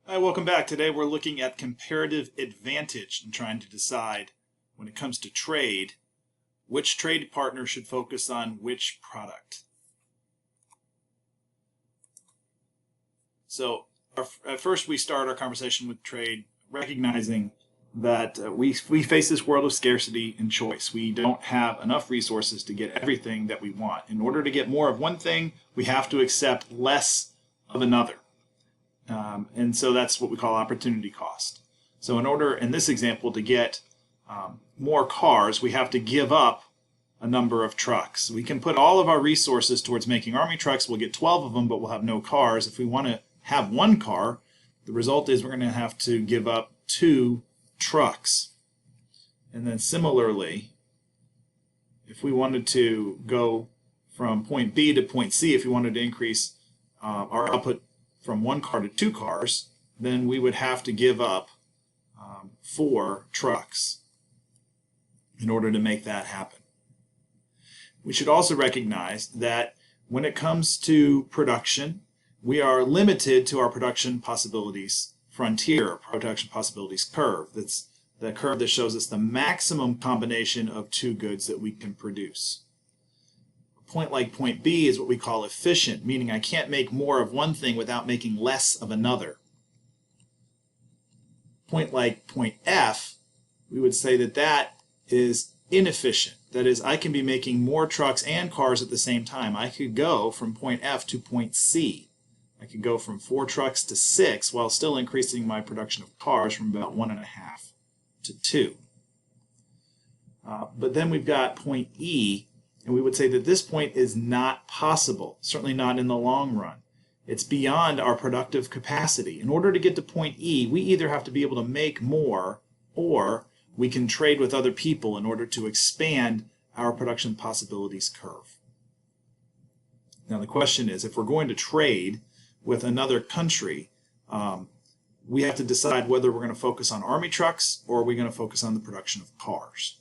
Hi, welcome back. Today we're looking at comparative advantage and trying to decide, when it comes to trade, which trade partner should focus on which product. So at first we start our conversation with trade recognizing that we face this world of scarcity and choice. We don't have enough resources to get everything that we want. In order to get more of one thing, we have to accept less of another. And so that's what we call opportunity cost. So in order, in this example, to get more cars, we have to give up a number of trucks. We can put all of our resources towards making army trucks. We'll get 12 of them, but we'll have no cars. If we want to have one car, the result is we're going to have to give up 2 trucks. And then similarly, if we wanted to go from point B to point C, if we wanted to increase our output from 1 car to 2 cars, then we would have to give up 4 trucks in order to make that happen. We should also recognize that when it comes to production, we are limited to our production possibilities frontier, production possibilities curve. That's the curve that shows us the maximum combination of 2 goods that we can produce. A point like point B is what we call efficient, meaning I can't make more of one thing without making less of another. Point like point F, we would say that that is inefficient. That is, I can be making more trucks and cars at the same time. I could go from point F to point C. I could go from 4 trucks to 6 while still increasing my production of cars from about 1.5 to 2. But then we've got point E, and we would say that this point is not possible, certainly not in the long run. It's beyond our productive capacity. In order to get to point E, we either have to be able to make more, or we can trade with other people in order to expand our production possibilities curve. Now the question is, if we're going to trade with another country, we have to decide whether we're going to focus on army trucks or are we going to focus on the production of cars.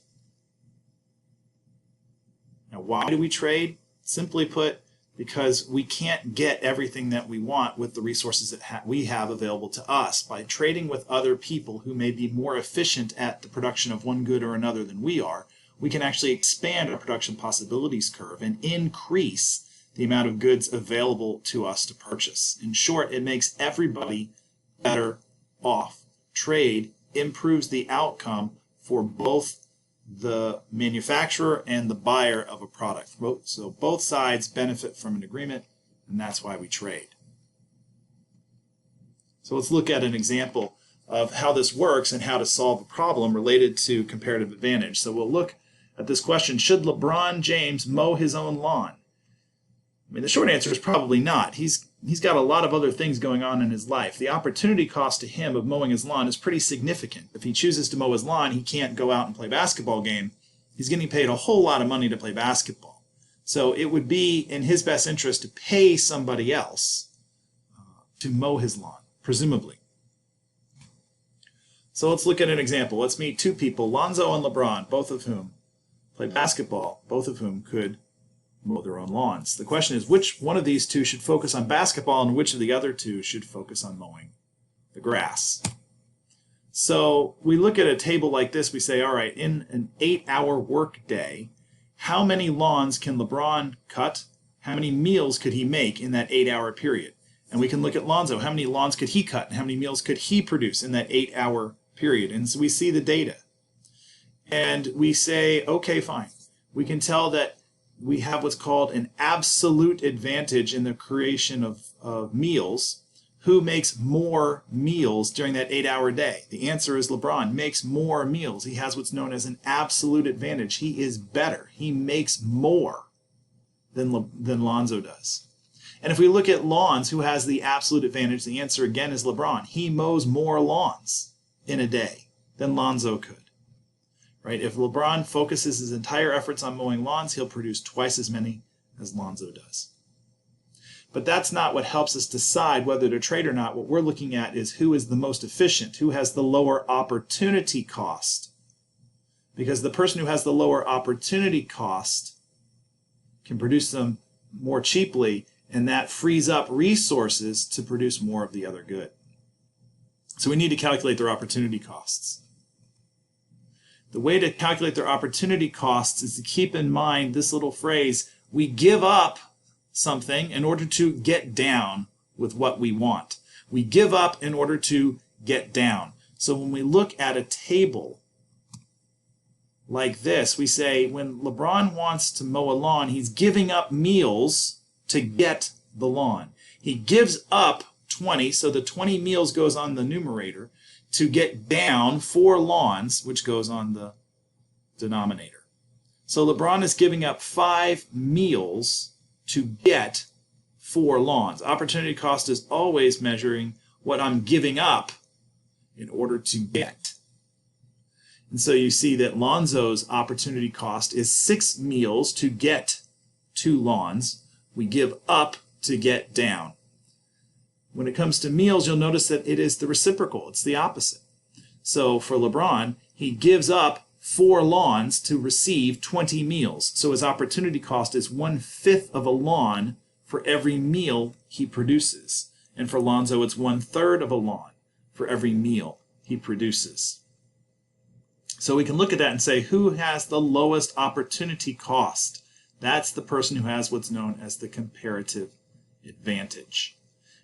Now, why do we trade? Simply put, because we can't get everything that we want with the resources that we have available to us. By trading with other people who may be more efficient at the production of one good or another than we are, we can actually expand our production possibilities curve and increase the amount of goods available to us to purchase. In short, it makes everybody better off. Trade improves the outcome for both the manufacturer and the buyer of a product. So both sides benefit from an agreement, and that's why we trade. So let's look at an example of how this works and how to solve a problem related to comparative advantage. So we'll look at this question: should LeBron James mow his own lawn? I mean, the short answer is probably not. He's got a lot of other things going on in his life. The opportunity cost to him of mowing his lawn is pretty significant. If he chooses to mow his lawn, he can't go out and play a basketball game. He's getting paid a whole lot of money to play basketball. So it would be in his best interest to pay somebody else to mow his lawn, presumably. So let's look at an example. Let's meet 2 people, Lonzo and LeBron, both of whom play basketball, both of whom could mow their own lawns. The question is, which one of these 2 should focus on basketball and which of the other 2 should focus on mowing the grass? So we look at a table like this, we say, all right, in an 8-hour work day, how many lawns can LeBron cut? How many meals could he make in that 8-hour period? And we can look at Lonzo. How many lawns could he cut? And how many meals could he produce in that 8-hour period? And so we see the data. And we say, okay, fine. We can tell that we have what's called an absolute advantage in the creation of meals. Who makes more meals during that 8-hour day? The answer is LeBron makes more meals. He has what's known as an absolute advantage. He is better. He makes more than Lonzo does. And if we look at lawns, who has the absolute advantage? The answer again is LeBron. He mows more lawns in a day than Lonzo could. Right? If LeBron focuses his entire efforts on mowing lawns, he'll produce twice as many as Lonzo does. But that's not what helps us decide whether to trade or not. What we're looking at is who is the most efficient, who has the lower opportunity cost. Because the person who has the lower opportunity cost can produce them more cheaply, and that frees up resources to produce more of the other good. So we need to calculate their opportunity costs. The way to calculate their opportunity costs is to keep in mind this little phrase, we give up something in order to get down with what we want. We give up in order to get down. So when we look at a table like this, we say when LeBron wants to mow a lawn, he's giving up meals to get the lawn. He gives up 20, so the 20 meals goes on the numerator, to get down 4 lawns, which goes on the denominator. So LeBron is giving up 5 meals to get 4 lawns. Opportunity cost is always measuring what I'm giving up in order to get. And so you see that Lonzo's opportunity cost is 6 meals to get 2 lawns. We give up to get down. When it comes to meals, you'll notice that it is the reciprocal. It's the opposite. So for LeBron, he gives up 4 lawns to receive 20 meals. So his opportunity cost is 1/5 of a lawn for every meal he produces. And for Lonzo, it's 1/3 of a lawn for every meal he produces. So we can look at that and say, who has the lowest opportunity cost? That's the person who has what's known as the comparative advantage.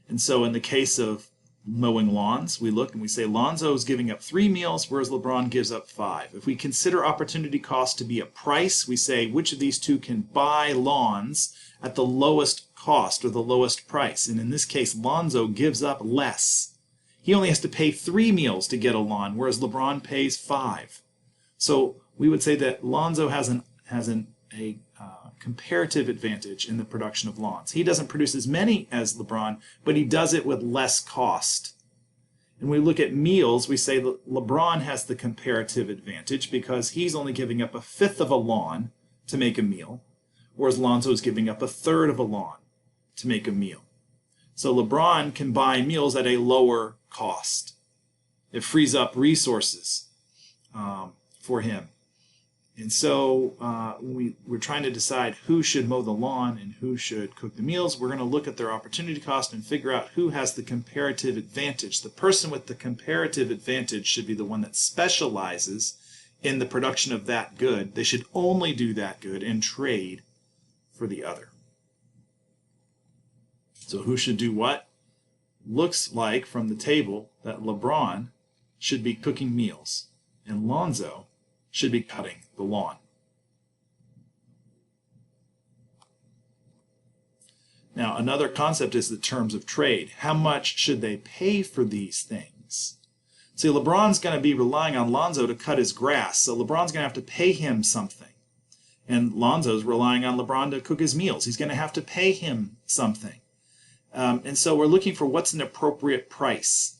And so in the case of mowing lawns, we look and we say Lonzo is giving up 3 meals, whereas LeBron gives up 5. If we consider opportunity cost to be a price, we say which of these two can buy lawns at the lowest cost or the lowest price. And in this case, Lonzo gives up less. He only has to pay 3 meals to get a lawn, whereas LeBron pays 5. So we would say that Lonzo has a comparative advantage in the production of lawns. He doesn't produce as many as LeBron, but he does it with less cost. And when we look at meals, we say that LeBron has the comparative advantage because he's only giving up 1/5 of a lawn to make a meal, whereas Lonzo is giving up 1/3 of a lawn to make a meal. So LeBron can buy meals at a lower cost. It frees up resources for him. And so when we're trying to decide who should mow the lawn and who should cook the meals, we're going to look at their opportunity cost and figure out who has the comparative advantage. The person with the comparative advantage should be the one that specializes in the production of that good. They should only do that good and trade for the other. So who should do what? Looks like from the table that LeBron should be cooking meals and Lonzo should be cutting the lawn. Now, another concept is the terms of trade. How much should they pay for these things? See, LeBron's going to be relying on Lonzo to cut his grass, so LeBron's going to have to pay him something. And Lonzo's relying on LeBron to cook his meals. He's going to have to pay him something. And so we're looking for what's an appropriate price.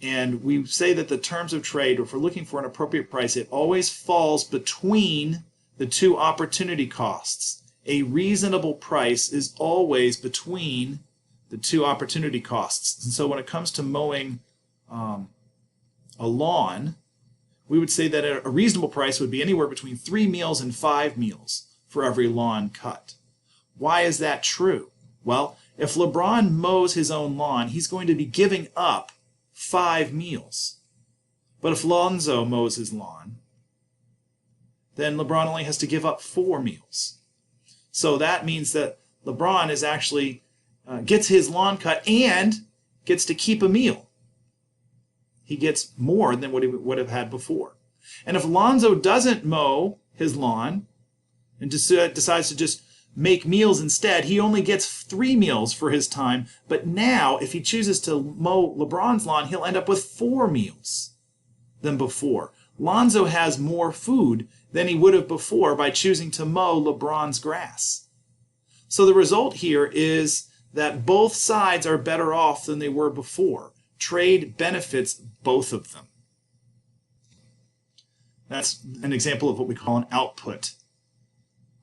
And we say that the terms of trade, if we're looking for an appropriate price, it always falls between the two opportunity costs. A reasonable price is always between the two opportunity costs. And so when it comes to mowing a lawn, we would say that a reasonable price would be anywhere between 3 meals and 5 meals for every lawn cut. Why is that true? Well, if LeBron mows his own lawn, he's going to be giving up 5 meals. But if Lonzo mows his lawn, then LeBron only has to give up 4 meals. So that means that LeBron is actually gets his lawn cut and gets to keep a meal. He gets more than what he would have had before. And if Lonzo doesn't mow his lawn and decides to just make meals instead, he only gets 3 meals for his time. But now, if he chooses to mow LeBron's lawn, he'll end up with 4 meals than before. Lonzo has more food than he would have before by choosing to mow LeBron's grass. So the result here is that both sides are better off than they were before. Trade benefits both of them. That's an example of what we call an output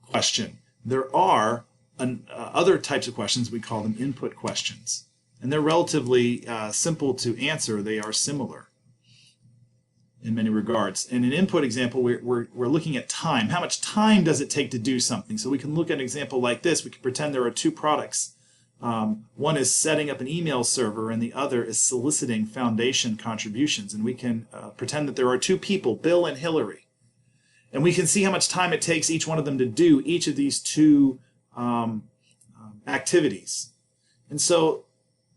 question. There are other types of questions, we call them input questions. And they're relatively simple to answer. They are similar in many regards. In an input example, we're looking at time. How much time does it take to do something? So we can look at an example like this. We can pretend there are 2 products One is setting up an email server, and the other is soliciting foundation contributions. And we can pretend that there are two people, Bill and Hillary. And we can see how much time it takes each one of them to do each of these two activities. And so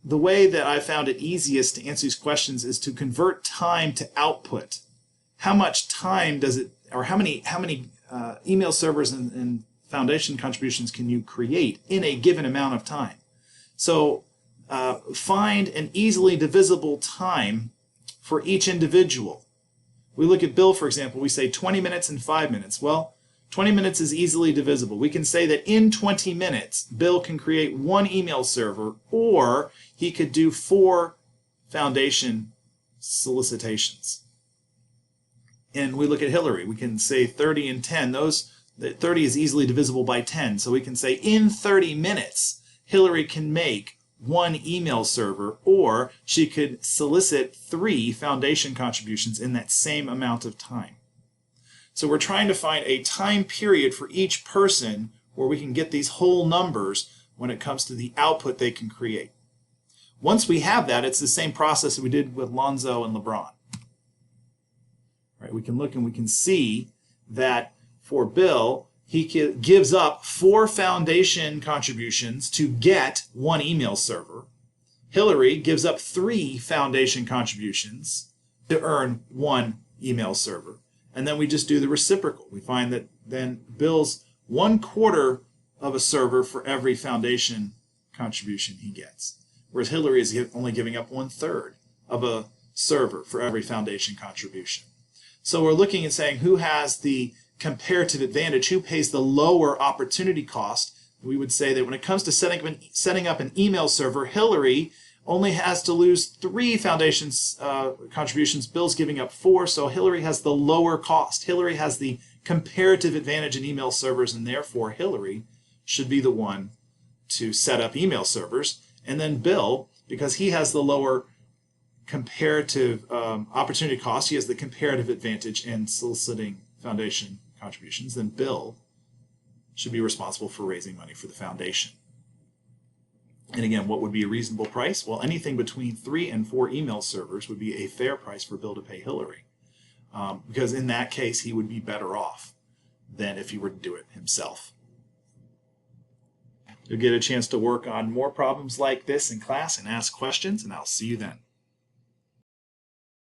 the way that I found it easiest to answer these questions is to convert time to output. How much time does it, or how many email servers and foundation contributions can you create in a given amount of time? So find an easily divisible time for each individual. We look at Bill, for example, we say 20 minutes and 5 minutes. Well, 20 minutes is easily divisible. We can say that in 20 minutes, Bill can create one email server, or he could do 4 foundation solicitations. And we look at Hillary. We can say 30 and 10. That 30 is easily divisible by 10. So we can say in 30 minutes, Hillary can make 1 email server, or she could solicit 3 foundation contributions in that same amount of time. So we're trying to find a time period for each person where we can get these whole numbers when it comes to the output they can create. Once we have that, it's the same process that we did with Lonzo and LeBron. Right, we can look and we can see that for Bill, he gives up 4 foundation contributions to get 1 email server. Hillary gives up 3 foundation contributions to earn 1 email server. And then we just do the reciprocal. We find that then Bill's 1/4 of a server for every foundation contribution he gets, whereas Hillary is only giving up 1/3 of a server for every foundation contribution. So we're looking and saying who has the comparative advantage, who pays the lower opportunity cost. We would say that when it comes to setting up an email server, Hillary only has to lose 3 foundation contributions. Bill's giving up 4, so Hillary has the lower cost. Hillary has the comparative advantage in email servers, and therefore Hillary should be the one to set up email servers. And then Bill, because he has the lower comparative opportunity cost, he has the comparative advantage in soliciting foundation contributions, then Bill should be responsible for raising money for the foundation. And again, what would be a reasonable price? Well, anything between 3 and 4 email servers would be a fair price for Bill to pay Hillary, because in that case, he would be better off than if he were to do it himself. You'll get a chance to work on more problems like this in class and ask questions, and I'll see you then.